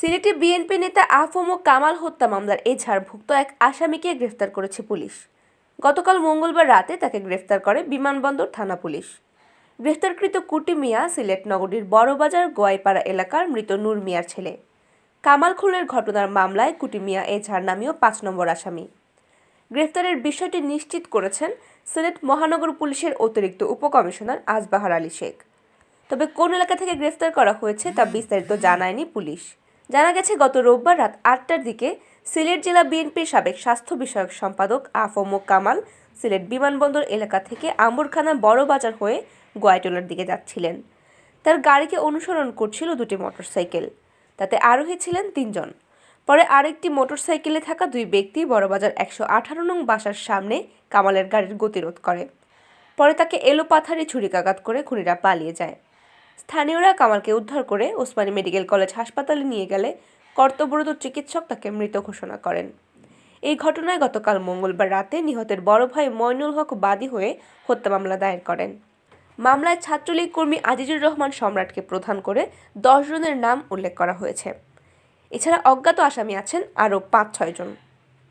সিলেটে বিএনপি নেতা আফম ও কামাল হত্যা মামলার এজাহারভুক্ত এক আসামিকে গ্রেফতার করেছে পুলিশ। গতকাল মঙ্গলবার রাতে তাকে গ্রেফতার করে বিমানবন্দর থানা পুলিশ। গ্রেফতারকৃত কুটি মিয়া সিলেট নগরীর বড়বাজার গোয়াইপাড়া এলাকার মৃত নূর মিয়ার ছেলে। কামাল খুনের ঘটনার মামলায় কুটি মিয়া এজাহার নামীয় ৫ নম্বর আসামি। গ্রেফতারের বিষয়টি নিশ্চিত করেছেন সিলেট মহানগর পুলিশের অতিরিক্ত উপকমিশনার আজবাহার আলী শেখ। তবে কোন এলাকা থেকে গ্রেফতার করা হয়েছে তা বিস্তারিত জানায়নি পুলিশ। জানা গেছে, গত রোববার রাত ৮টার দিকে সিলেট জেলা বিএনপির সাবেক স্বাস্থ্য বিষয়ক সম্পাদক আফম কামাল সিলেট বিমানবন্দর এলাকা থেকে আম্বরখানা বড়বাজার হয়ে গোয়াইটোলার দিকে যাচ্ছিলেন। তার গাড়িকে অনুসরণ করছিল দুটি মোটরসাইকেল, তাতে আরোহী ছিলেন ৩ জন। পরে আরেকটি মোটরসাইকেলে থাকা 2 ব্যক্তি বড়বাজার ১১৮ নং বাসার সামনে কামালের গাড়ির গতিরোধ করে। পরে তাকে এলোপাথারি ছুরিকাঘাত করে খুনিরা পালিয়ে যায়। স্থানীয়রা কামালকে উদ্ধার করে ওসমানী মেডিকেল কলেজ হাসপাতালে নিয়ে গেলে কর্তব্যরত চিকিৎসক তাকে মৃত ঘোষণা করেন। এই ঘটনায় গতকাল মঙ্গলবার রাতে নিহতের বড় ভাই মইনুল হক বাদী হয়ে হত্যা মামলা দায়ের করেন। মামলায় ছাত্রলীগ কর্মী আজিজুর রহমান সম্রাটকে প্রধান করে 10 জনের নাম উল্লেখ করা হয়েছে। এছাড়া অজ্ঞাত আসামি আছেন আরও 5-6 জন।